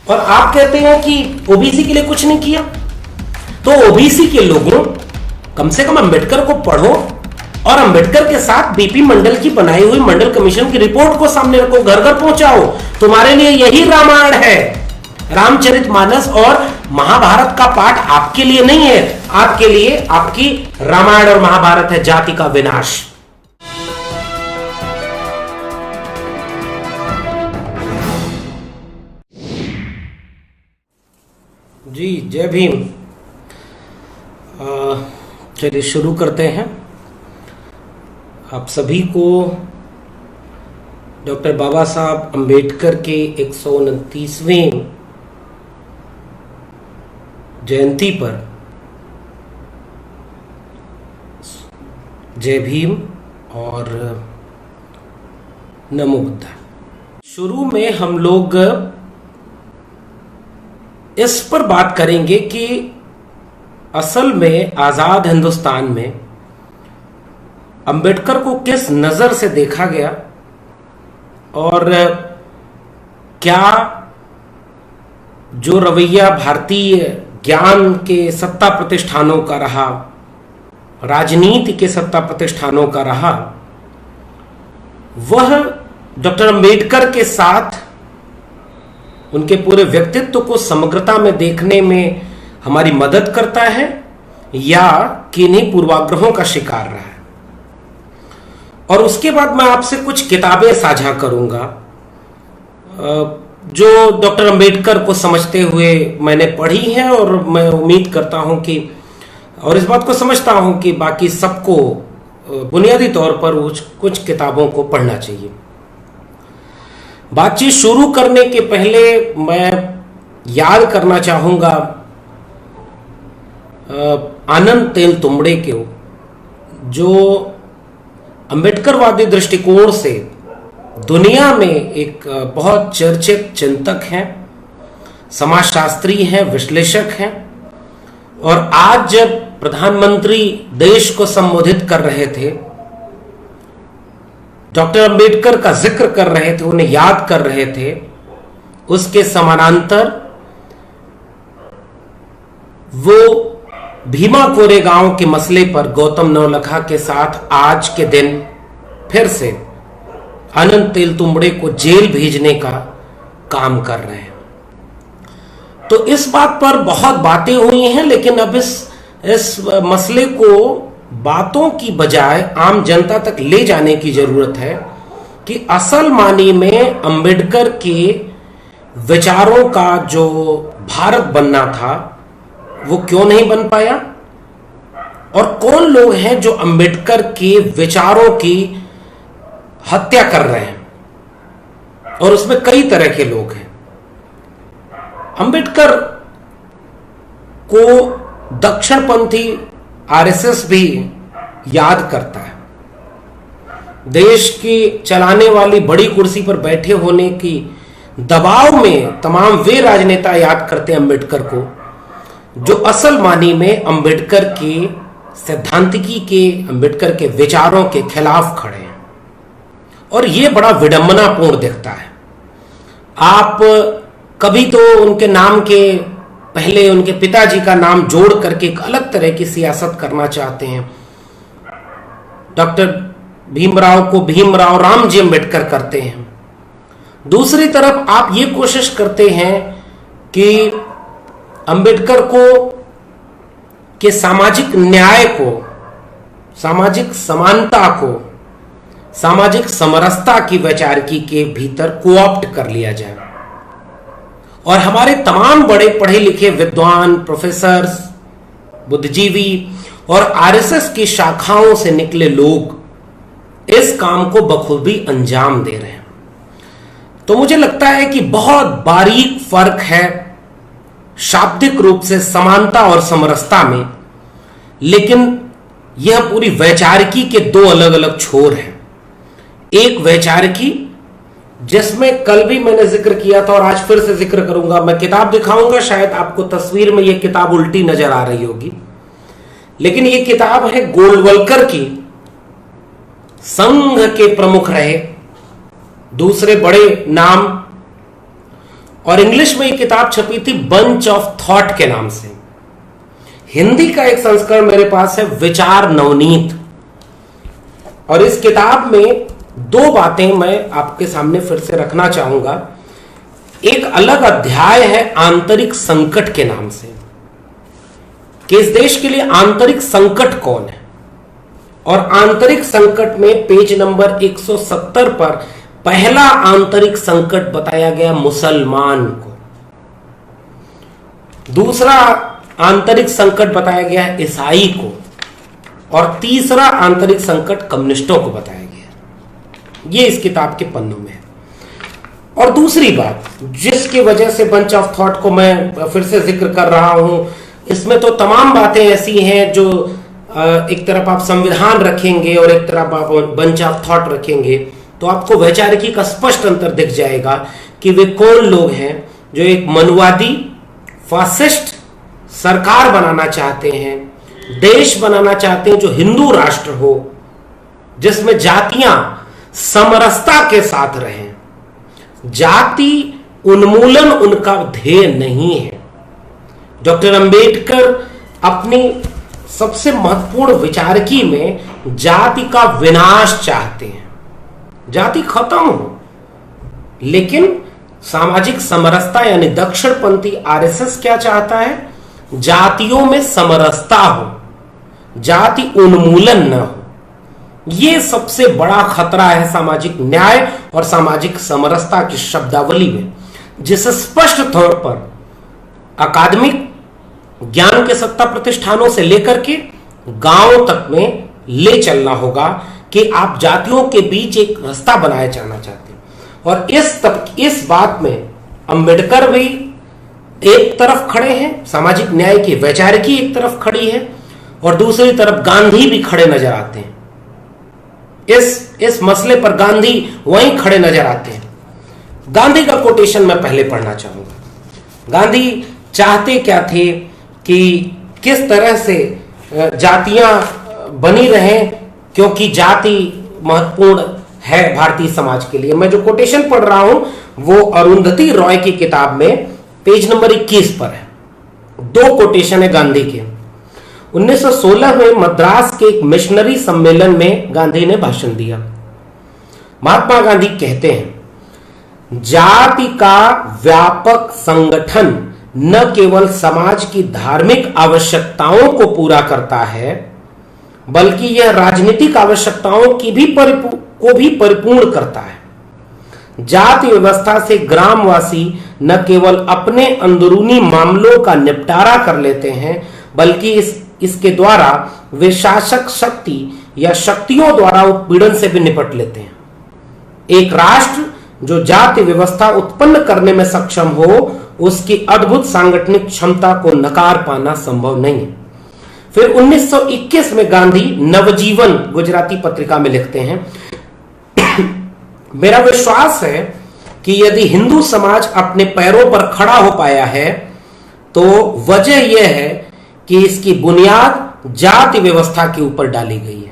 और आप कहते हैं कि ओबीसी के लिए कुछ नहीं किया। तो ओबीसी के लोगों, कम से कम अंबेडकर को पढ़ो और अंबेडकर के साथ बीपी मंडल की बनाई हुई मंडल कमीशन की रिपोर्ट को सामने रखो, घर घर पहुंचाओ। तुम्हारे लिए यही रामायण है। रामचरितमानस और महाभारत का पाठ आपके लिए नहीं है, आपके लिए आपकी रामायण और महाभारत है, जाति का विनाश। जी जय भीम। चलिए शुरू करते हैं। आप सभी को डॉक्टर बाबा साहब अंबेडकर के 129वें जयंती पर जय भीम और नमो बुद्धाय। शुरू में हम लोग इस पर बात करेंगे कि असल में आजाद हिंदुस्तान में अंबेडकर को किस नजर से देखा गया और क्या जो रवैया भारतीय ज्ञान के सत्ता प्रतिष्ठानों का रहा, राजनीति के सत्ता प्रतिष्ठानों का रहा, वह डॉक्टर अंबेडकर के साथ उनके पूरे व्यक्तित्व को समग्रता में देखने में हमारी मदद करता है या किन्हीं पूर्वाग्रहों का शिकार रहा है। और उसके बाद मैं आपसे कुछ किताबें साझा करूंगा जो डॉक्टर अंबेडकर को समझते हुए मैंने पढ़ी हैं, और मैं उम्मीद करता हूं कि, और इस बात को समझता हूं कि बाकी सबको बुनियादी तौर पर कुछ किताबों को पढ़ना चाहिए। बातचीत शुरू करने के पहले मैं याद करना चाहूंगा आनंद तेलतुंबड़े को, जो अंबेडकरवादी दृष्टिकोण से दुनिया में एक बहुत चर्चित चिंतक हैं, समाजशास्त्री हैं, विश्लेषक हैं। और आज जब प्रधानमंत्री देश को संबोधित कर रहे थे, डॉक्टर अंबेडकर का जिक्र कर रहे थे, उन्हें याद कर रहे थे, उसके समानांतर वो भीमा कोरेगांव के मसले पर गौतम नवलखा के साथ आज के दिन फिर से अनंत तेलतुंबड़े को जेल भेजने का काम कर रहे हैं। तो इस बात पर बहुत बातें हुई हैं, लेकिन अब इस मसले को बातों की बजाय आम जनता तक ले जाने की जरूरत है कि असल मानी में अंबेडकर के विचारों का जो भारत बनना था वो क्यों नहीं बन पाया, और कौन लोग हैं जो अंबेडकर के विचारों की हत्या कर रहे हैं। और उसमें कई तरह के लोग हैं। अंबेडकर को दक्षिणपंथी आरएसएस भी याद करता है। देश की चलाने वाली बड़ी कुर्सी पर बैठे होने की दबाव में तमाम वे राजनेता याद करते हैं अंबेडकर को, जो असल मानी में अंबेडकर के सैद्धांतिकी के, अंबेडकर के विचारों के खिलाफ खड़े हैं। और यह बड़ा विडंबनापूर्ण दिखता है। आप कभी तो उनके नाम के पहले उनके पिताजी का नाम जोड़ करके एक अलग तरह की सियासत करना चाहते हैं। डॉक्टर भीमराव को भीमराव रामजी अंबेडकर करते हैं। दूसरी तरफ आप ये कोशिश करते हैं कि अंबेडकर को के सामाजिक न्याय को, सामाजिक समानता को, सामाजिक समरसता की वैचारिकी के भीतर कोऑप्ट कर लिया जाए। और हमारे तमाम बड़े पढ़े लिखे विद्वान, प्रोफेसर, बुद्धिजीवी और आरएसएस की शाखाओं से निकले लोग इस काम को बखूबी अंजाम दे रहे हैं। तो मुझे लगता है कि बहुत बारीक फर्क है शाब्दिक रूप से समानता और समरसता में, लेकिन यह पूरी वैचारिकी के दो अलग अलग छोर हैं। एक वैचारिकी जिसमें कल भी मैंने जिक्र किया था और आज फिर से जिक्र करूंगा, मैं किताब दिखाऊंगा, शायद आपको तस्वीर में यह किताब उल्टी नजर आ रही होगी, लेकिन यह किताब है गोलवलकर की, संघ के प्रमुख रहे, दूसरे बड़े नाम और इंग्लिश में ये किताब छपी थी बंच ऑफ थॉट के नाम से। हिंदी का एक संस्करण मेरे पास है विचार नवनीत। और इस किताब में दो बातें मैं आपके सामने फिर से रखना चाहूंगा। एक अलग अध्याय है आंतरिक संकट के नाम से, कि इस देश के लिए आंतरिक संकट कौन है। और आंतरिक संकट में पेज नंबर 170 पर पहला आंतरिक संकट बताया गया मुसलमान को, दूसरा आंतरिक संकट बताया गया ईसाई को, और तीसरा आंतरिक संकट कम्युनिस्टों को बताया गया। ये इस किताब के पन्नों में है। और दूसरी बात जिसकी वजह से बंच ऑफ थॉट को मैं फिर से जिक्र कर रहा हूं, इसमें तो तमाम बातें ऐसी हैं जो एक तरफ आप संविधान रखेंगे और एक तरफ आप बंच ऑफ थॉट रखेंगे तो आपको वैचारिकी का स्पष्ट अंतर दिख जाएगा कि वे कौन लोग हैं जो एक मनुवादी फासिस्ट सरकार बनाना चाहते हैं, देश बनाना चाहते हैं जो हिंदू राष्ट्र हो, जिसमें जातियां समरसता के साथ रहें। जाति उन्मूलन उनका ध्येय नहीं है। डॉक्टर अंबेडकर अपनी सबसे महत्वपूर्ण विचारकी में जाति का विनाश चाहते हैं, जाति खत्म हो, लेकिन सामाजिक समरसता यानी दक्षिणपंथी आरएसएस क्या चाहता है? जातियों में समरसता हो, जाति उन्मूलन न हो। यह सबसे बड़ा खतरा है सामाजिक न्याय और सामाजिक समरसता की शब्दावली में, जिसे स्पष्ट तौर पर अकादमिक ज्ञान के सत्ता प्रतिष्ठानों से लेकर के गांवों तक में ले चलना होगा कि आप जातियों के बीच एक रास्ता बनाया जाना चाहते हैं। और इस बात में अंबेडकर भी एक तरफ खड़े हैं, सामाजिक न्याय की वैचारिकी एक तरफ खड़ी है, और दूसरी तरफ गांधी भी खड़े नजर आते हैं। इस मसले पर गांधी वहीं खड़े नजर आते हैं। गांधी का कोटेशन मैं पहले पढ़ना चाहूंगा। गांधी चाहते क्या थे कि किस तरह से जातियां बनी रहें, क्योंकि जाति महत्वपूर्ण है भारतीय समाज के लिए। मैं जो कोटेशन पढ़ रहा हूं वो अरुंधति रॉय की किताब में पेज नंबर 21 पर है। दो कोटेशन है गांधी के। 1916 में मद्रास के एक मिशनरी सम्मेलन में गांधी ने भाषण दिया। महात्मा गांधी कहते हैं, जाति का व्यापक संगठन न केवल समाज की धार्मिक आवश्यकताओं को पूरा करता है, बल्कि यह राजनीतिक आवश्यकताओं की भी परिपूर्ण करता है। जाति व्यवस्था से ग्रामवासी न केवल अपने अंदरूनी मामलों का निपटारा कर लेते हैं, बल्कि इसके द्वारा वे शासक शक्ति या शक्तियों द्वारा उत्पीड़न से भी निपट लेते हैं। एक राष्ट्र जो जाति व्यवस्था उत्पन्न करने में सक्षम हो, उसकी अद्भुत सांगठनिक क्षमता को नकार पाना संभव नहीं है। फिर 1921 में गांधी नवजीवन गुजराती पत्रिका में लिखते हैं, मेरा विश्वास है कि यदि हिंदू समाज अपने पैरों पर खड़ा हो पाया है तो वजह यह है कि इसकी बुनियाद जाति व्यवस्था के ऊपर डाली गई है।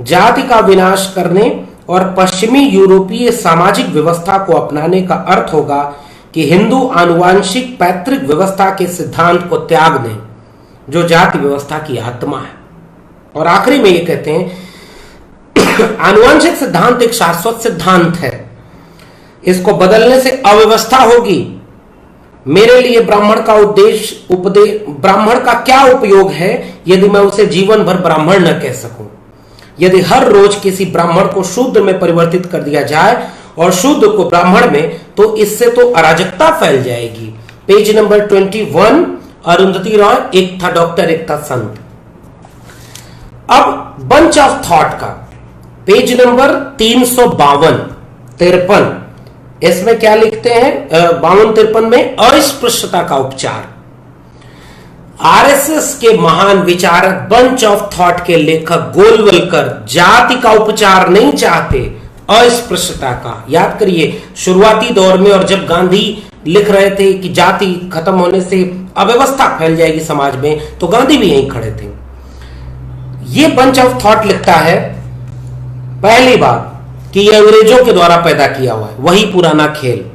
जाति का विनाश करने और पश्चिमी यूरोपीय सामाजिक व्यवस्था को अपनाने का अर्थ होगा कि हिंदू आनुवांशिक पैतृक व्यवस्था के सिद्धांत को त्याग दें, जो जाति व्यवस्था की आत्मा है। और आखिरी में ये कहते हैं, आनुवांशिक सिद्धांत एक शाश्वत सिद्धांत है, इसको बदलने से अव्यवस्था होगी। मेरे लिए ब्राह्मण का क्या उपयोग है यदि मैं उसे जीवन भर ब्राह्मण न कह सकूं। यदि हर रोज किसी ब्राह्मण को शूद्र में परिवर्तित कर दिया जाए और शूद्र को ब्राह्मण में, तो इससे तो अराजकता फैल जाएगी। पेज नंबर 21, अरुंधति रॉय, एक था डॉक्टर एक था संत। अब बंच ऑफ थॉट का पेज नंबर 352-53, इसमें क्या लिखते हैं? 52-53 में अस्पृश्यता का उपचार। आरएसएस के महान विचारक बंच ऑफ थॉट के लेखक गोलवलकर जाति का उपचार नहीं चाहते, अस्पृश्यता का। याद करिए, शुरुआती दौर में और जब गांधी लिख रहे थे कि जाति खत्म होने से अव्यवस्था फैल जाएगी समाज में, तो गांधी भी यहीं खड़े थे। ये बंच ऑफ थॉट लिखता है, पहली बात कि यह अंग्रेजों के द्वारा पैदा किया हुआ है, वही पुराना खेल।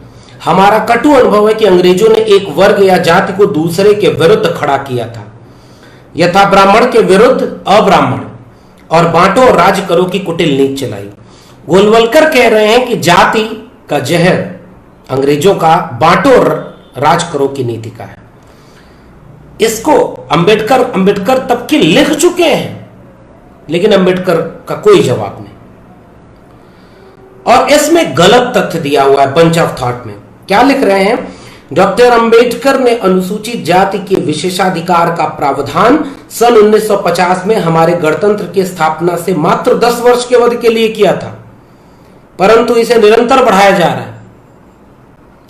हमारा कटु अनुभव है कि अंग्रेजों ने एक वर्ग या जाति को दूसरे के विरुद्ध खड़ा किया था, यथा ब्राह्मण के विरुद्ध अब्राह्मण, और बांटो और राज करो की कुटिल नीति चलाई। गोलवलकर कह रहे हैं कि जाति का जहर अंग्रेजों का बांटो और राज करो की नीति का है। इसको अंबेडकर तब के लिख चुके हैं, लेकिन अंबेडकर का कोई जवाब नहीं। और इसमें गलत तथ्य दिया हुआ है बंच ऑफ थॉट में। क्या लिख रहे हैं? डॉक्टर अंबेडकर ने अनुसूचित जाति के विशेषाधिकार का प्रावधान सन 1950 में हमारे गणतंत्र की स्थापना से मात्र 10 वर्ष के अवधि के लिए किया था, परंतु इसे निरंतर बढ़ाया जा रहा है।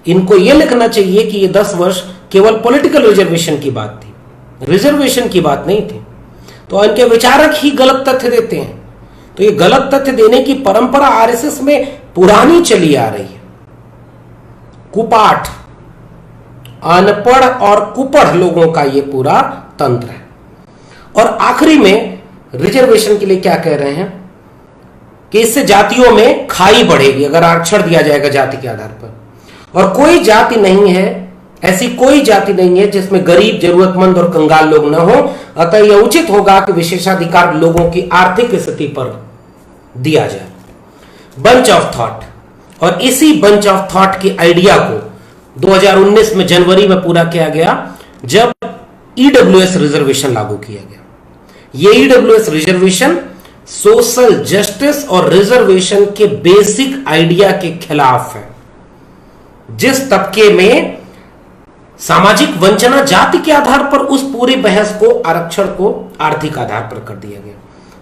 इनको यह लिखना चाहिए कि यह 10 वर्ष केवल पॉलिटिकल रिजर्वेशन की बात थी, रिजर्वेशन की बात नहीं थी। तो इनके विचारक ही गलत तथ्य देते हैं। तो ये गलत तथ्य देने की परंपरा आरएसएस में पुरानी चली आ रही है। कुपाठ, अनपढ़ और कुपढ़ लोगों का ये पूरा तंत्र है। और आखिरी में रिजर्वेशन के लिए क्या कह रहे हैं कि इससे जातियों में खाई बढ़ेगी अगर आरक्षण दिया जाएगा जाति के आधार पर। और कोई जाति नहीं है, ऐसी कोई जाति नहीं है जिसमें गरीब, जरूरतमंद और कंगाल लोग न हो। अतः यह उचित होगा कि विशेषाधिकार लोगों की आर्थिक स्थिति पर दिया जाए। बंच ऑफ थॉट, और इसी बंच ऑफ थॉट की आइडिया को 2019 में जनवरी में पूरा किया गया जब ईडब्ल्यूएस रिजर्वेशन लागू किया गया। यह ईडब्ल्यूएस रिजर्वेशन सोशल जस्टिस और रिजर्वेशन के बेसिक आइडिया के खिलाफ है। जिस तबके में सामाजिक वंचना जाति के आधार पर, उस पूरी बहस को, आरक्षण को आर्थिक आधार पर कर दिया गया।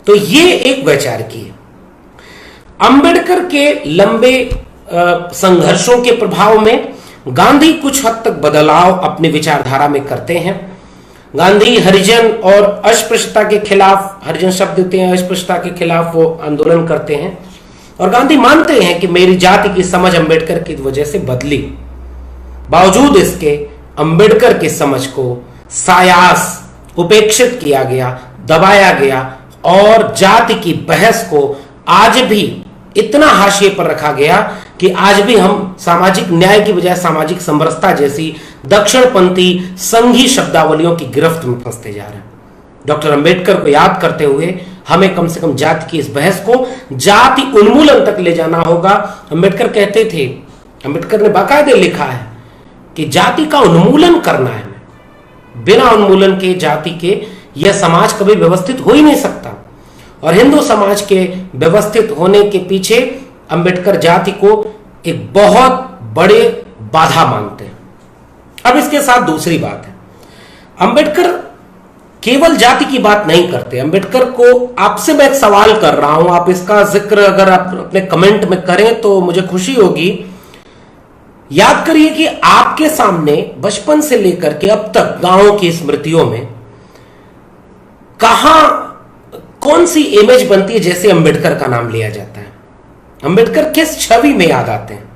तो यह एक वैचारिकी है। अंबेडकर के लंबे संघर्षों के प्रभाव में गांधी कुछ हद तक बदलाव अपनी विचारधारा में करते हैं। गांधी हरिजन और अस्पृश्यता के खिलाफ, हरिजन शब्द देते हैं, अस्पृश्यता के खिलाफ वो आंदोलन करते हैं। और गांधी मानते हैं कि मेरी जाति की समझ अंबेडकर की वजह से बदली। बावजूद इसके अंबेडकर की समझ को सायास, उपेक्षित किया गया, दबाया गया और जाति की बहस को आज भी इतना हाशिए पर रखा गया कि आज भी हम सामाजिक न्याय की बजाय सामाजिक समरसता जैसी दक्षिणपंथी संघी शब्दावलियों की गिरफ्त में फंसते जा रहे हैं। डॉक्टर अंबेडकर को याद करते हुए हमें कम से कम जाति की इस बहस को जाति उन्मूलन तक ले जाना होगा। अंबेडकर कहते थे, अंबेडकर ने बाकायदे लिखा है कि जाति का उन्मूलन करना है। बिना उन्मूलन के जाति के यह समाज कभी व्यवस्थित हो ही नहीं सकता। और हिंदू समाज के व्यवस्थित होने के पीछे अंबेडकर जाति को एक बहुत बड़े बाधा मानते हैं। अब इसके साथ दूसरी बात है, अंबेडकर केवल जाति की बात नहीं करते। अंबेडकर को, आपसे मैं एक सवाल कर रहा हूं, आप इसका जिक्र अगर आप अपने कमेंट में करें तो मुझे खुशी होगी। याद करिए कि आपके सामने बचपन से लेकर के अब तक गांवों की स्मृतियों में कहां कौन सी इमेज बनती है जैसे अंबेडकर का नाम लिया जाता है? अंबेडकर किस छवि में याद आते हैं?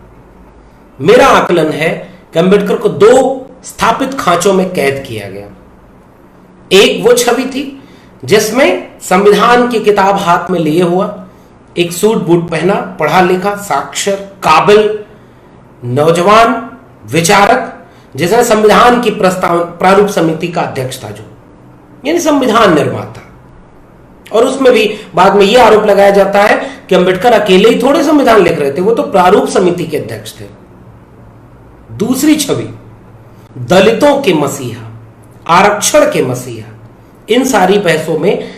मेरा आकलन है कि अंबेडकर को 2 स्थापित खांचों में कैद किया गया। एक वो छवि थी जिसमें संविधान की किताब हाथ में लिए हुआ, एक सूट बूट पहना, पढ़ा लिखा, साक्षर, काबिल नौजवान विचारक, जिसने संविधान की प्रारूप समिति का अध्यक्ष था, जो यानी संविधान निर्माता। और उसमें भी बाद में यह आरोप लगाया जाता है कि अंबेडकर अकेले ही थोड़े संविधान लिख रहे थे, वो तो प्रारूप समिति के अध्यक्ष थे। दूसरी छवि दलितों के मसीहा, आरक्षण के मसीहा, इन सारी बहसों में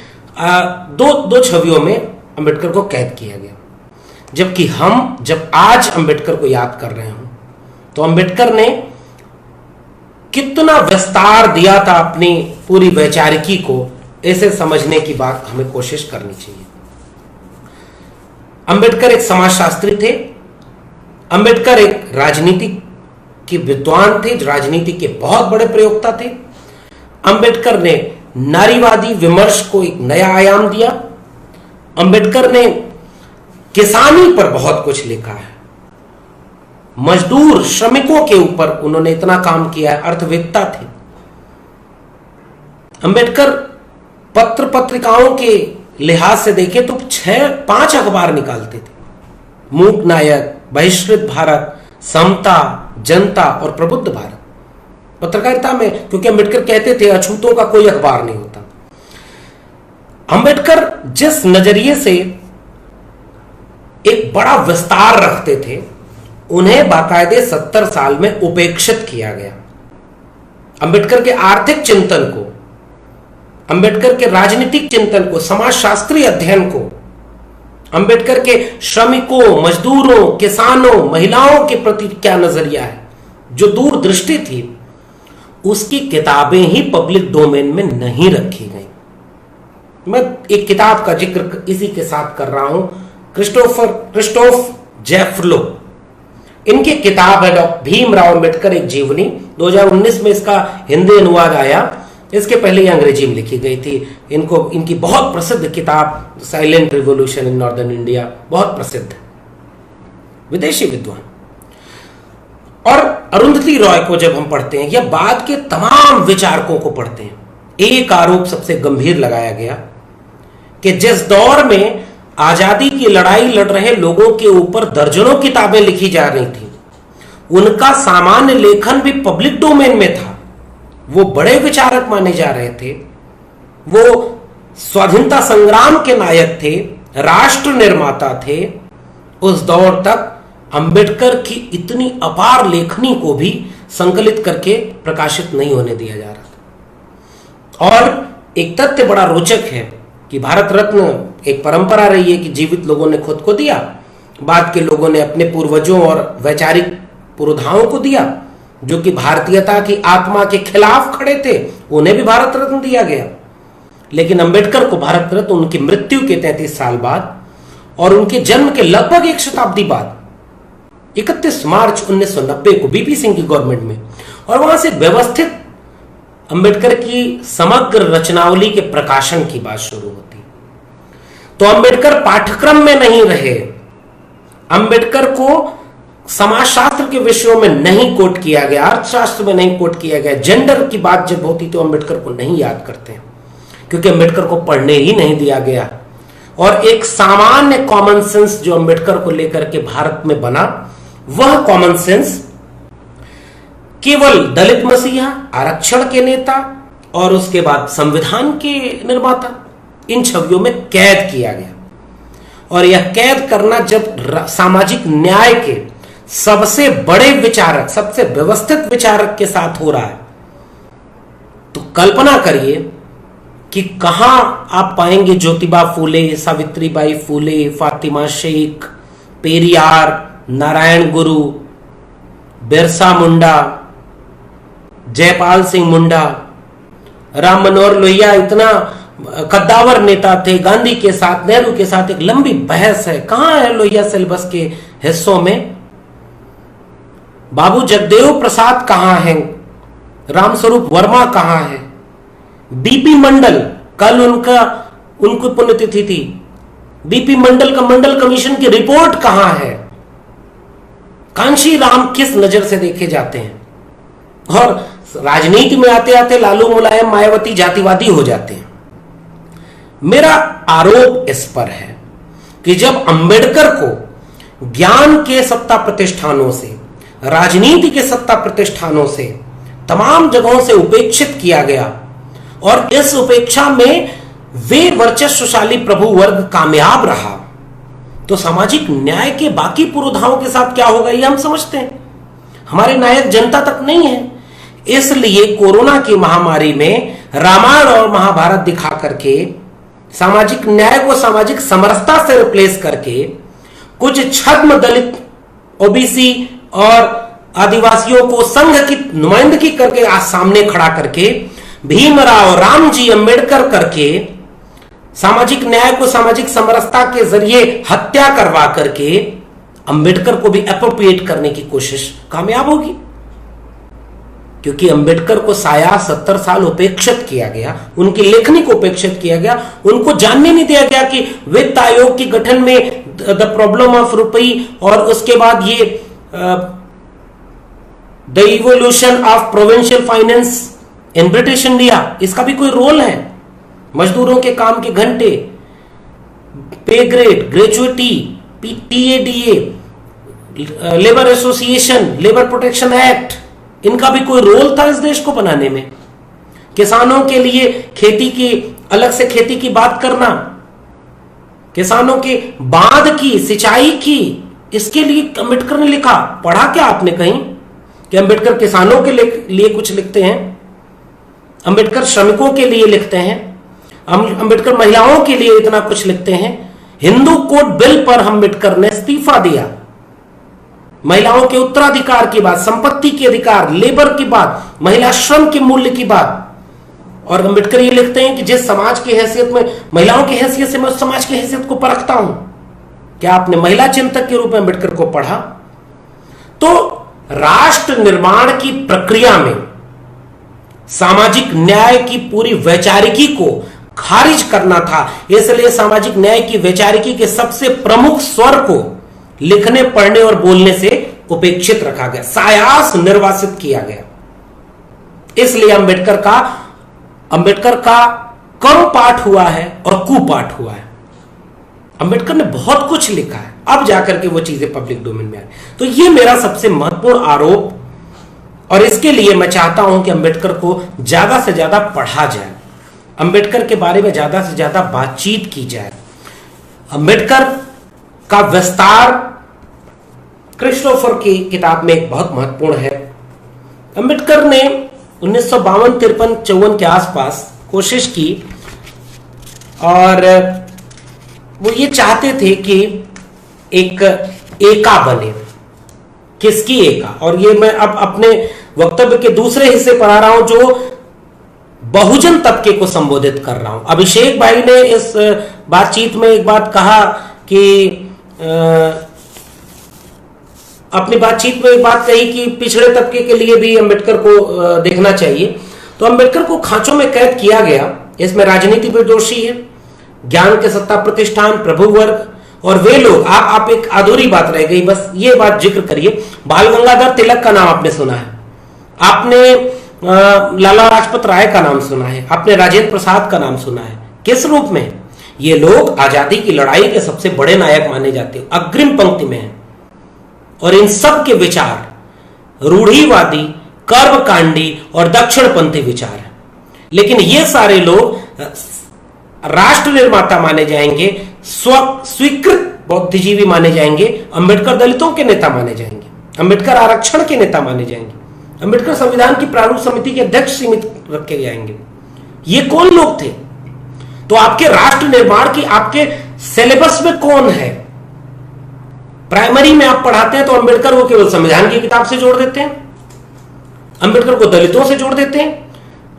दो छवियों में अंबेडकर को कैद किया गया। जबकि हम जब आज अंबेडकर को याद कर रहे हो तो अंबेडकर ने कितना विस्तार दिया था अपनी पूरी वैचारिकी को, इसे समझने की बात हमें कोशिश करनी चाहिए। अंबेडकर एक समाजशास्त्री थे, अंबेडकर एक राजनीति के विद्वान थे, राजनीति के बहुत बड़े प्रयोक्ता थे। अंबेडकर ने नारीवादी विमर्श को एक नया आयाम दिया। अंबेडकर ने किसानी पर बहुत कुछ लिखा है, मजदूर श्रमिकों के ऊपर उन्होंने इतना काम किया है, अर्थवेत्ता थे। अंबेडकर पत्र पत्रिकाओं के लिहाज से देखें तो 6-5 अखबार निकालते थे। मूक नायक, बहिष्कृत भारत, समता, जनता और प्रबुद्ध भारत। पत्रकारिता में, क्योंकि अंबेडकर कहते थे अछूतों का कोई अखबार नहीं होता। अंबेडकर जिस नजरिए से एक बड़ा विस्तार रखते थे, उन्हें बाकायदे 70 साल में उपेक्षित किया गया। अंबेडकर के आर्थिक चिंतन को, अंबेडकर के राजनीतिक चिंतन को, समाजशास्त्रीय अध्ययन को, अंबेडकर के श्रमिकों, मजदूरों, किसानों, महिलाओं के प्रति क्या नजरिया है, जो दूरदृष्टि थी, उसकी किताबें ही पब्लिक डोमेन में नहीं रखी गई। मैं एक किताब का जिक्र इसी के साथ कर रहा हूं, क्रिस्टोफ जेफलो। इनकी किताब है डॉक्टर भीमराव अंबेडकर एक जीवनी। 2019 में इसका हिंदी अनुवाद आया, इसके पहले ये अंग्रेजी में लिखी गई थी। इनकी बहुत प्रसिद्ध किताब silent revolution in northern India बहुत प्रसिद्ध है, विदेशी विद्वान। और अरुंधति रॉय को जब हम पढ़ते हैं या बाद के तमाम विचारकों को पढ़ते हैं, एक आरोप सबसे गंभीर लगाया गया कि जिस दौर में आजादी की लड़ाई लड़ रहे लोगों के ऊपर दर्जनों किताबें लिखी जा रही थी, उनका सामान्य लेखन भी पब्लिक डोमेन में था। वो बड़े विचारक माने जा रहे थे, वो स्वाधीनता संग्राम के नायक थे, राष्ट्र निर्माता थे। उस दौर तक अंबेडकर की इतनी अपार लेखनी को भी संकलित करके प्रकाशित नहीं होने दिया जा रहा था। और एक तथ्य बड़ा रोचक है कि भारत रत्न एक परंपरा रही है कि जीवित लोगों ने खुद को दिया, बाद के लोगों ने अपने पूर्वजों और वैचारिक पुरोधाओं को दिया, जो कि भारतीयता की आत्मा के खिलाफ खड़े थे, उन्हें भी भारत रत्न दिया गया। लेकिन अंबेडकर को भारत रत्न उनकी मृत्यु के 33 साल बाद और उनके जन्म के लगभग एक शताब्दी बाद 31 मार्च 1990 को बीपी सिंह की गवर्नमेंट में, और वहां से व्यवस्थित अंबेडकर की समग्र रचनावली के प्रकाशन की बात शुरू होती। तो अंबेडकर पाठ्यक्रम में नहीं रहे, अंबेडकर को समाजशास्त्र के विषयों में नहीं कोट किया गया, अर्थशास्त्र में नहीं कोट किया गया। जेंडर की बात जब होती तो अंबेडकर को नहीं याद करते हैं, क्योंकि अंबेडकर को पढ़ने ही नहीं दिया गया। और एक सामान्य कॉमन सेंस जो अंबेडकर को लेकर के भारत में बना, वह कॉमन सेंस केवल दलित मसीहा, आरक्षण के नेता और उसके बाद संविधान के निर्माता, इन छवियों में कैद किया गया। और यह कैद करना जब सामाजिक न्याय के सबसे बड़े विचारक, सबसे व्यवस्थित विचारक के साथ हो रहा है, तो कल्पना करिए कि कहां आप पाएंगे ज्योतिबा फूले, सावित्रीबाई फूले, फातिमा शेख, पेरियार, नारायण गुरु, बिरसा मुंडा, जयपाल सिंह मुंडा, राम मनोहर लोहिया इतना कद्दावर नेता थे। गांधी के साथ, नेहरू के साथ एक लंबी बहस है, कहां है लोहिया सिलेबस के हिस्सों में। बाबू जगदेव प्रसाद कहां हैं, रामस्वरूप वर्मा कहां है, बीपी मंडल, कल उनकी पुण्यतिथि थी, बीपी मंडल का मंडल कमीशन की रिपोर्ट कहां है, कांशी राम किस नजर से देखे जाते हैं। और राजनीति में आते आते लालू, मुलायम, मायावती जातिवादी हो जाते हैं। मेरा आरोप इस पर है कि जब अंबेडकर को ज्ञान के सत्ता प्रतिष्ठानों से, राजनीति के सत्ता प्रतिष्ठानों से, तमाम जगहों से उपेक्षित किया गया, और इस उपेक्षा में वे वर्चस्वशाली प्रभु वर्ग कामयाब रहा, तो सामाजिक न्याय के बाकी पुरोधाओं के साथ क्या होगा ये हम समझते हैं। हमारे नायक जनता तक नहीं है। इसलिए कोरोना की महामारी में रामायण और महाभारत दिखा करके, सामाजिक न्याय को सामाजिक समरसता से रिप्लेस करके, कुछ छद्म दलित, ओबीसी और आदिवासियों को संघ की नुमाइंदगी करके आज सामने खड़ा करके, भीमराव, रामजी, अंबेडकर करके सामाजिक न्याय को सामाजिक समरसता के जरिए हत्या करवा करके अंबेडकर को भी एप्रोप्रिएट करने की कोशिश कामयाब होगी। क्योंकि अंबेडकर को साया 70 साल उपेक्षित किया गया, उनकी लेखनी को उपेक्षित किया गया, उनको जानने नहीं दिया गया कि वित्त आयोग के गठन में द प्रॉब्लम ऑफ रुपी, और उसके बाद ये the evolution of provincial finance in British India, इसका भी कोई रोल है। मजदूरों के काम के घंटे, पे grade, gratuity, TADA, labour association, labour protection act, इनका भी कोई रोल था इस देश को बनाने में? किसानों के लिए खेती की, अलग से खेती की बात करना, किसानों के बांध की, सिंचाई की, इसके लिए अंबेडकर ने लिखा। पढ़ा क्या आपने कहीं कि अंबेडकर किसानों के लिए कुछ लिखते हैं? अंबेडकर श्रमिकों के लिए लिखते हैं, अंबेडकर महिलाओं के लिए इतना कुछ लिखते हैं। हिंदू कोड बिल पर अंबेडकर ने इस्तीफा दिया। महिलाओं के उत्तराधिकार की बात, संपत्ति के अधिकार, लेबर की बात, महिला श्रम के मूल्य की बात, और अंबेडकर ये लिखते हैं कि जिस समाज की हैसियत में, महिलाओं की हैसियत से मैं उस समाज की हैसियत को परखता हूं। क्या आपने महिला चिंतक के रूप में अंबेडकर को पढ़ा? तो राष्ट्र निर्माण की प्रक्रिया में सामाजिक न्याय की पूरी वैचारिकी को खारिज करना था, इसलिए सामाजिक न्याय की वैचारिकी के सबसे प्रमुख स्वर को लिखने, पढ़ने और बोलने से उपेक्षित रखा गया, सायास निर्वासित किया गया। इसलिए अंबेडकर का कम पाठ हुआ है और कुपाठ हुआ है। अंबेडकर ने बहुत कुछ लिखा है, अब जाकर के वो चीजें पब्लिक डोमेन में आई। तो ये मेरा सबसे महत्वपूर्ण आरोप, और इसके लिए मैं चाहता हूं कि अंबेडकर को ज्यादा से ज्यादा पढ़ा जाए, अंबेडकर के बारे में ज्यादा से ज्यादा बातचीत की जाए। अंबेडकर का विस्तार क्रिस्टोफर की किताब में एक बहुत महत्वपूर्ण है। अंबेडकर ने 1952, 53, 54 के आसपास कोशिश की, और वो ये चाहते थे कि एक एका बने। किसकी एका? और ये मैं अब अपने वक्तव्य के दूसरे हिस्से पर आ रहा हूं, जो बहुजन तबके को संबोधित कर रहा हूं। अभिषेक भाई ने इस बातचीत में एक बात कहा कि अपनी बातचीत में एक बात कही कि पिछड़े तबके के लिए भी अंबेडकर को देखना चाहिए। तो अंबेडकर को खांचों में कैद किया गया। इसमें राजनीति पर दोषी है, ज्ञान के सत्ता प्रतिष्ठान, प्रभु वर्ग, और वे लोग। आप एक अधूरी बात रह गई, बस ये बात जिक्र करिए। बाल गंगाधर तिलक का नाम आपने सुना है, आपने लाला लाजपत राय का नाम सुना है, आपने राजेंद्र प्रसाद का नाम सुना है। किस रूप में? ये लोग आजादी की लड़ाई के सबसे बड़े नायक माने जाते हैं, अग्रिम पंक्ति में हैं, और इन सब के विचार रूढ़िवादी, कर्मकांडी और दक्षिणपंथी विचार है। लेकिन ये सारे लोग राष्ट्र निर्माता माने जाएंगे, स्वीकृत बुद्धिजीवी माने जाएंगे। अंबेडकर दलितों के नेता माने जाएंगे, अंबेडकर आरक्षण के नेता माने जाएंगे, अंबेडकर संविधान की प्रारूप समिति के अध्यक्ष सीमित रखे जाएंगे। ये कौन लोग थे? तो आपके राष्ट्र निर्माण की, आपके सिलेबस में कौन है? प्राइमरी में आप पढ़ाते हैं तो अंबेडकर को केवल संविधान की किताब से जोड़ देते हैं, अंबेडकर को दलितों से जोड़ देते हैं।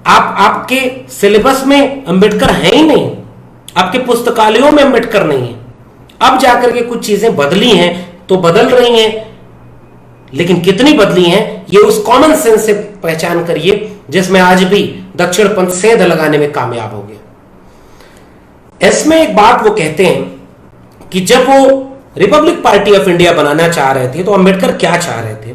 आपके सिलेबस में अंबेडकर है ही नहीं, आपके पुस्तकालयों में अंबेडकर नहीं है। अब जाकर के कुछ चीजें बदली हैं तो बदल रही हैं, लेकिन कितनी बदली हैं ये उस कॉमन सेंस से पहचान करिए जिसमें आज भी दक्षिण पंथ सेंध लगाने में कामयाब हो गया। इसमें एक बात वो कहते हैं कि जब वो रिपब्लिक पार्टी ऑफ इंडिया बनाना चाह रहे थे तो अंबेडकर क्या चाह रहे थे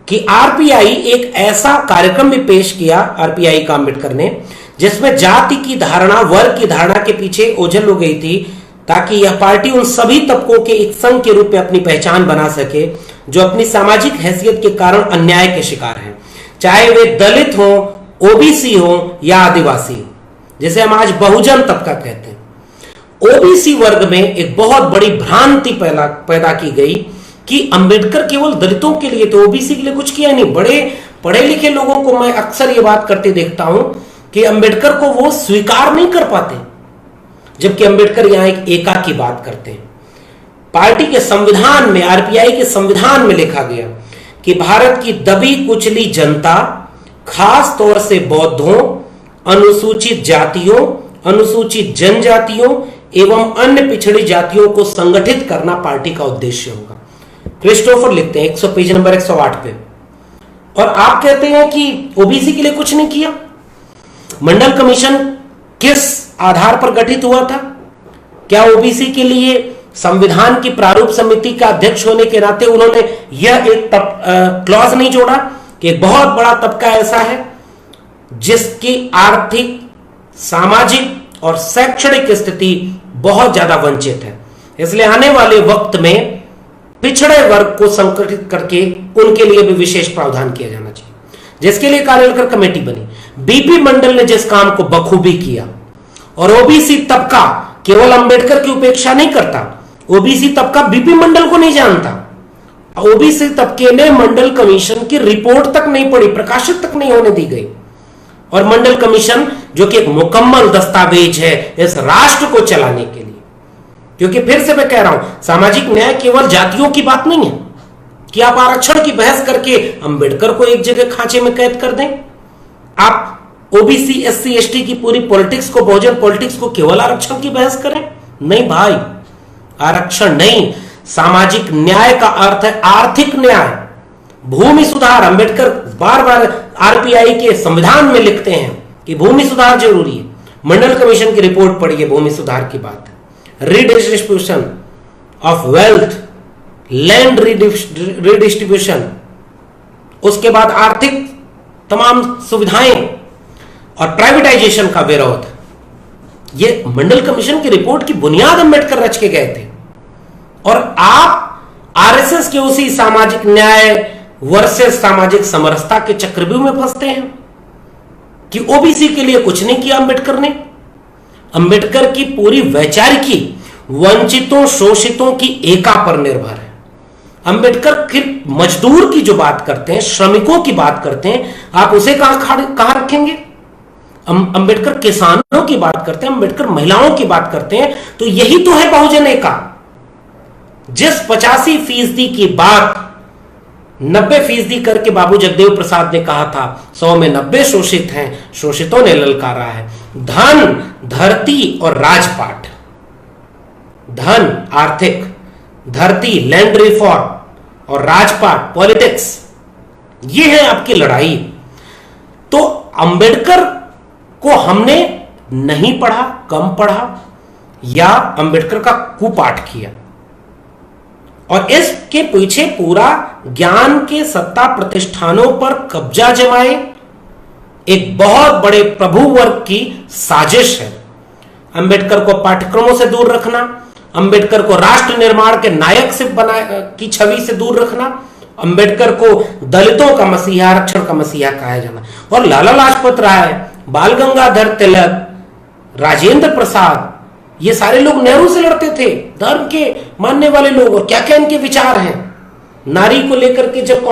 कि आरपीआई, एक ऐसा कार्यक्रम भी पेश किया आरपीआई का अंबेडकर ने, जिसमें जाति की धारणा, वर्ग की धारणा के पीछे ओझल हो गई थी, ताकि यह पार्टी उन सभी तबकों के एक संघ के रूप में अपनी पहचान बना सके जो अपनी सामाजिक हैसियत के कारण अन्याय के शिकार हैं, चाहे वे दलित हो, ओबीसी हो या आदिवासी हो, जिसे हम आज बहुजन तबका कहते हैं। ओबीसी वर्ग में एक बहुत बड़ी भ्रांति पैदा की गई कि अंबेडकर केवल दलितों के लिए, तो ओबीसी के लिए कुछ किया नहीं। बड़े पढ़े लिखे लोगों को मैं अक्सर ये बात करते देखता हूं कि अंबेडकर को वो स्वीकार नहीं कर पाते, जबकि अंबेडकर यहां एक एका की बात करते हैं। पार्टी के संविधान में, आरपीआई के संविधान में लिखा गया कि भारत की दबी कुचली जनता, खास तौर से बौद्धों, अनुसूचित जातियों, अनुसूचित जनजातियों एवं अन्य पिछड़ी जातियों को संगठित करना पार्टी का उद्देश्य होगा। क्रिस्टोफर लिखते हैं 100 पेज नंबर 108 पे, और आप कहते हैं कि ओबीसी के लिए कुछ नहीं किया। मंडल कमीशन किस आधार पर गठित हुआ था? क्या ओबीसी के लिए संविधान की प्रारूप समिति का अध्यक्ष होने के नाते उन्होंने यह एक क्लॉज नहीं जोड़ा कि एक बहुत बड़ा तबका ऐसा है जिसकी आर्थिक, सामाजिक और शैक्षणिक स्थिति बहुत ज्यादा वंचित है, इसलिए आने वाले वक्त में पिछड़े वर्ग को संगठित करके उनके लिए भी विशेष प्रावधान किया जाना चाहिए, जिसके लिए कार्यकर कमेटी बनी। बीपी मंडल ने जिस काम को बखूबी किया, और ओबीसी तबका केवल अंबेडकर की उपेक्षा नहीं करता, ओबीसी तबका बीपी मंडल को नहीं जानता। ओबीसी तबके ने मंडल कमीशन की रिपोर्ट तक नहीं पढ़ी, प्रकाशित तक नहीं होने दी गई। और मंडल कमीशन जो कि एक मुकम्मल दस्तावेज है इस राष्ट्र को चलाने के लिए, क्योंकि फिर से मैं कह रहा हूं, सामाजिक न्याय केवल जातियों की बात नहीं है कि आप आरक्षण की बहस करके अंबेडकर को एक जगह खांचे में कैद कर दें। आप ओबीसी एससी एसटी की पूरी पॉलिटिक्स को, बहुजन पॉलिटिक्स को केवल आरक्षण की बहस करें? नहीं भाई, आरक्षण नहीं, सामाजिक न्याय का अर्थ है आर्थिक न्याय, भूमि सुधार। अंबेडकर बार बार आरपीआई के संविधान में लिखते हैं कि भूमि सुधार जरूरी है। मंडल कमीशन की रिपोर्ट पढ़िए, भूमि सुधार की बात है। Redistribution of wealth, land redistribution, उसके बाद आर्थिक तमाम सुविधाएं और प्राइवेटाइजेशन का विरोध। ये मंडल कमीशन की रिपोर्ट की बुनियाद अंबेडकर रच के गए थे। और आप आरएसएस के उसी सामाजिक न्याय वर्सेस सामाजिक समरसता के चक्रव्यूह में फंसते हैं कि ओबीसी के लिए कुछ नहीं किया अंबेडकर ने। अंबेडकर की पूरी वैचारिकी वंचितों शोषितों की एका पर निर्भर है। अंबेडकर फिर मजदूर की जो बात करते हैं, श्रमिकों की बात करते हैं, आप उसे कहां रखेंगे? अंबेडकर किसानों की बात करते हैं, अंबेडकर महिलाओं की बात करते हैं। तो यही तो है बहुजन एका। जिस 85% की बात 90% करके बाबू जगदेव प्रसाद ने कहा था, 100 में 90 शोषित हैं, शोषितों ने ललकारा है। धन, धरती और राजपाट। धन आर्थिक, धरती लैंड रिफॉर्म और राजपाट पॉलिटिक्स, ये है आपकी लड़ाई। तो अंबेडकर को हमने नहीं पढ़ा, कम पढ़ा, या अंबेडकर का कुपाठ किया, और इसके पीछे पूरा ज्ञान के सत्ता प्रतिष्ठानों पर कब्जा जमाए एक बहुत बड़े प्रभु वर्ग की साजिश है। अंबेडकर को पाठ्यक्रमों से दूर रखना, अंबेडकर को राष्ट्र निर्माण के नायक से की छवि से दूर रखना, अंबेडकर को दलितों का मसीहा, आरक्षण का मसीहा कहा जाना। और लाला लाजपत राय, बाल गंगाधर तिलक, राजेंद्र प्रसाद, ये सारे लोग नेहरू से लड़ते थे, धर्म के मानने वाले लोग। और क्या क्या इनके विचार हैं नारी को लेकर के। जब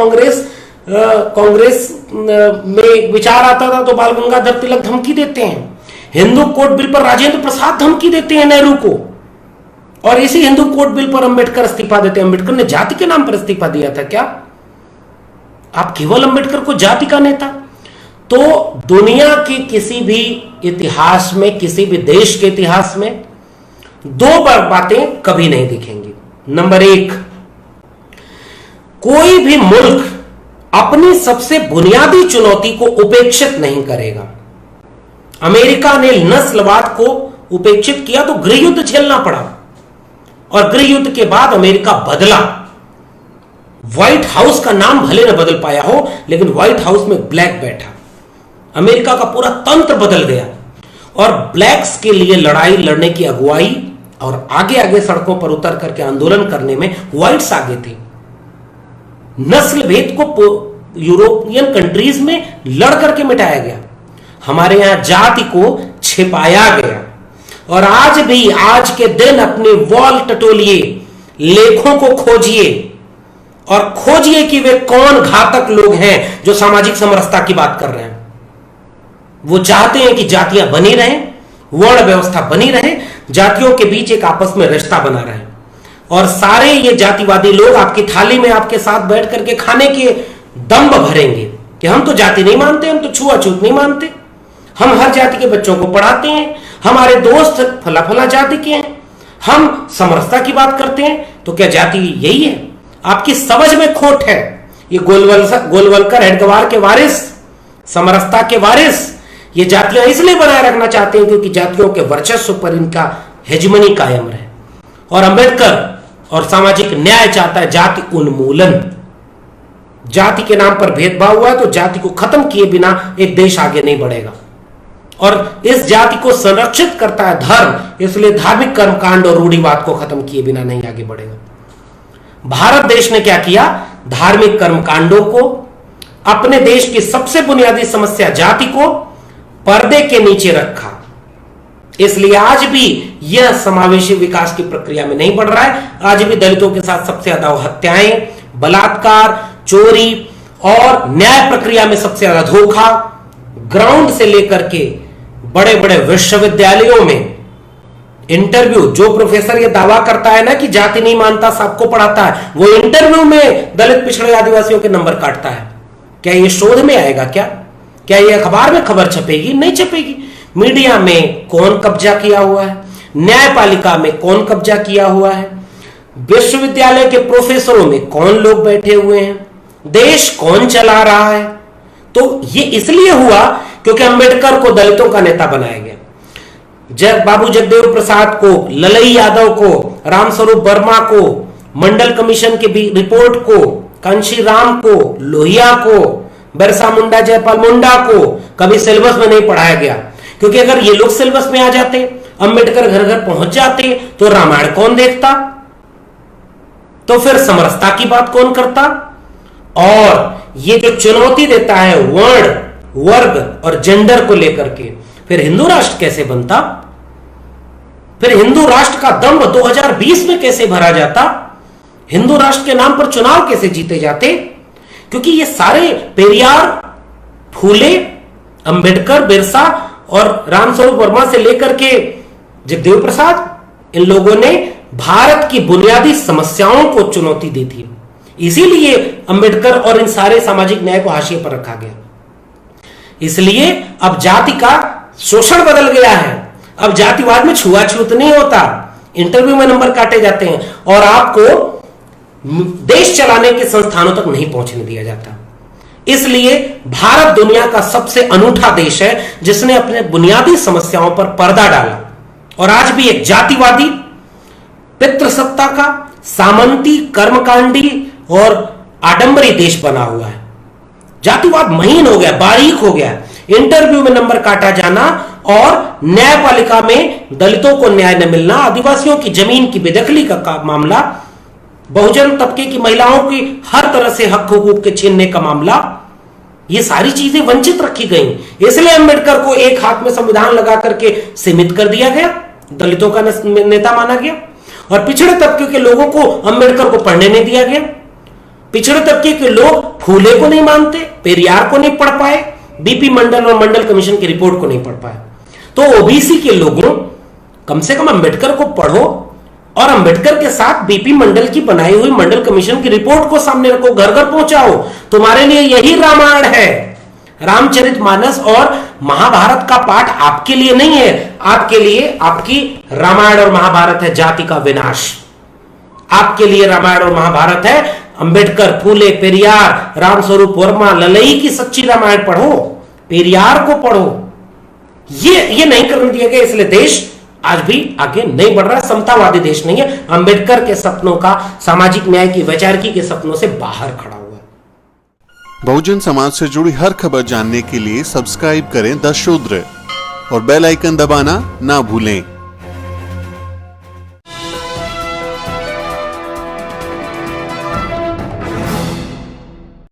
कांग्रेस में विचार आता था तो बाल गंगाधर तिलक धमकी देते हैं। हिंदू कोड बिल पर राजेंद्र प्रसाद धमकी देते हैं नेहरू को, और इसी हिंदू कोड बिल पर अंबेडकर इस्तीफा देते हैं। अंबेडकर ने जाति के नाम पर इस्तीफा दिया था क्या? आप केवल अंबेडकर को जाति का नेता? तो दुनिया के किसी भी इतिहास में, किसी भी देश के इतिहास में दो बातें कभी नहीं दिखेंगी। नंबर 1, कोई भी मुल्क अपनी सबसे बुनियादी चुनौती को उपेक्षित नहीं करेगा। अमेरिका ने नस्लवाद को उपेक्षित किया तो गृह युद्ध झेलना पड़ा, और गृह युद्ध के बाद अमेरिका बदला। व्हाइट हाउस का नाम भले न बदल पाया हो, लेकिन व्हाइट हाउस में ब्लैक बैठा। अमेरिका का पूरा तंत्र बदल गया, और ब्लैक्स के लिए लड़ाई लड़ने की अगुवाई और आगे आगे सड़कों पर उतर करके आंदोलन करने में व्हाइट्स आगे थे। नस्ल भेद को यूरोपियन कंट्रीज में लड़ करके मिटाया गया। हमारे यहां जाति को छिपाया गया, और आज भी, आज के दिन अपने वॉल टटोलिए, लेखों को खोजिए और खोजिए कि वे कौन घातक लोग हैं जो सामाजिक समरसता की बात कर रहे हैं। वो चाहते हैं कि जातियां बनी रहें, वर्ण व्यवस्था बनी रहे, जातियों के बीच एक आपस में रिश्ता बना रहे, और सारे ये जातिवादी लोग आपकी थाली में आपके साथ बैठ करके खाने के दम्भ भरेंगे कि हम तो जाति नहीं मानते, हम तो छुआछूत नहीं मानते, हम हर जाति के बच्चों को पढ़ाते हैं, हमारे दोस्त फला फला जाति के हैं, हम समरसता की बात करते हैं। तो क्या जाति यही है? आपकी समझ में खोट है। ये गोलवलकर हेडगवार के वारिस, समरसता के वारिस, ये जातियां इसलिए बनाए रखना चाहते हैं क्योंकि जातियों के वर्चस्व पर इनका हेजमनी कायम रहे। और अंबेडकर और सामाजिक न्याय चाहता है जाति उन्मूलन। जाति के नाम पर भेदभाव हुआ है तो जाति को खत्म किए बिना एक देश आगे नहीं बढ़ेगा, और इस जाति को संरक्षित करता है धर्म, इसलिए धार्मिक कर्मकांड और रूढ़िवाद को खत्म किए बिना नहीं आगे बढ़ेगा। भारत देश ने क्या किया? धार्मिक कर्मकांडों को, अपने देश की सबसे बुनियादी समस्या जाति को पर्दे के नीचे रखा। इसलिए आज भी यह समावेशी विकास की प्रक्रिया में नहीं बढ़ रहा है। आज भी दलितों के साथ सबसे ज्यादा हत्याएं, बलात्कार, चोरी और न्याय प्रक्रिया में सबसे ज्यादा धोखा, ग्राउंड से लेकर के बड़े बड़े विश्वविद्यालयों में इंटरव्यू, जो प्रोफेसर ये दावा करता है ना कि जाति नहीं मानता, सबको पढ़ाता है, वो इंटरव्यू में दलित पिछड़े आदिवासियों के नंबर काटता है। क्या ये शोध में आएगा? क्या ये अखबार में खबर छपेगी? नहीं छपेगी। मीडिया में कौन कब्जा किया हुआ है, न्यायपालिका में कौन कब्जा किया हुआ है, विश्वविद्यालय के प्रोफेसरों में कौन लोग बैठे हुए हैं, देश कौन चला रहा है। तो ये इसलिए हुआ क्योंकि अंबेडकर को दलितों का नेता बनाया गया। बाबू जगदेव प्रसाद को, ललई यादव को, रामस्वरूप वर्मा को, मंडल कमीशन की रिपोर्ट को, कांशीराम को, लोहिया को, बिरसा मुंडा, जयपाल मुंडा को कभी सिलेबस में नहीं पढ़ाया गया। क्योंकि अगर ये लोग सिलेबस में आ जाते, अंबेडकर घर घर पहुंच जाते, तो रामायण कौन देखता, तो फिर समरसता की बात कौन करता। और ये जो चुनौती देता है वर्ण, वर्ग और जेंडर को लेकर के, फिर हिंदू राष्ट्र कैसे बनता? फिर हिंदू राष्ट्र का दम 2020 में कैसे भरा जाता? हिंदू राष्ट्र के नाम पर चुनाव कैसे जीते जाते? क्योंकि ये सारे पेरियार, फूले, अंबेडकर, बिरसा और रामस्वरूप वर्मा से लेकर के जगदेव प्रसाद, इन लोगों ने भारत की बुनियादी समस्याओं को चुनौती दी थी। इसीलिए अंबेडकर और इन सारे सामाजिक न्याय को हाशिए पर रखा गया। इसलिए अब जाति का शोषण बदल गया है। अब जातिवाद में छुआछूत नहीं होता, इंटरव्यू में नंबर काटे जाते हैं और आपको देश चलाने के संस्थानों तक नहीं पहुंचने दिया जाता। इसलिए भारत दुनिया का सबसे अनूठा देश है जिसने अपने बुनियादी समस्याओं पर पर्दा डाला और आज भी एक जातिवादी, पितृसत्ता का, सामंती, कर्मकांडी और आडंबरी देश बना हुआ है। जातिवाद महीन हो गया, बारीक हो गया। इंटरव्यू में नंबर काटा जाना और न्यायपालिका में दलितों को न्याय न मिलना, आदिवासियों की जमीन की बेदखली का मामला, बहुजन तबके की महिलाओं की हर तरह से हक हुकूक के छीनने का मामला, ये सारी चीजें वंचित रखी गई। इसलिए अंबेडकर को एक हाथ में संविधान लगा करके सीमित कर दिया गया, दलितों का नेता माना गया। और पिछड़े तबके के लोगों को अंबेडकर को पढ़ने नहीं दिया गया। पिछड़े तबके के लोग फूले को नहीं मानते, पेरियार को नहीं पढ़ पाए, बीपी मंडल और मंडल कमीशन की रिपोर्ट को नहीं पढ़ पाए। तो ओबीसी के लोगों, कम से कम अंबेडकर को पढ़ो और अंबेडकर के साथ बीपी मंडल की बनाई हुई मंडल कमीशन की रिपोर्ट को सामने रखो, घर घर पहुंचाओ। तुम्हारे लिए यही रामायण है। रामचरितमानस और महाभारत का पाठ आपके लिए नहीं है, आपके लिए आपकी रामायण और महाभारत है जाति का विनाश। आपके लिए रामायण और महाभारत है अंबेडकर, फूले, पेरियार, रामस्वरूप वर्मा, ललई की सच्ची रामायण पढ़ो, पेरियार को पढ़ो। ये नहीं करने दिया गया, इसलिए देश आज भी आगे नहीं बढ़ रहा। समतावादी देश नहीं है, अंबेडकर के सपनों का, सामाजिक न्याय की वैचारिकी के सपनों से बाहर खड़ा हुआ है। बहुजन समाज से जुड़ी हर खबर जानने के लिए सब्सक्राइब करें द शूद्र और बेल आइकन दबाना ना भूलें।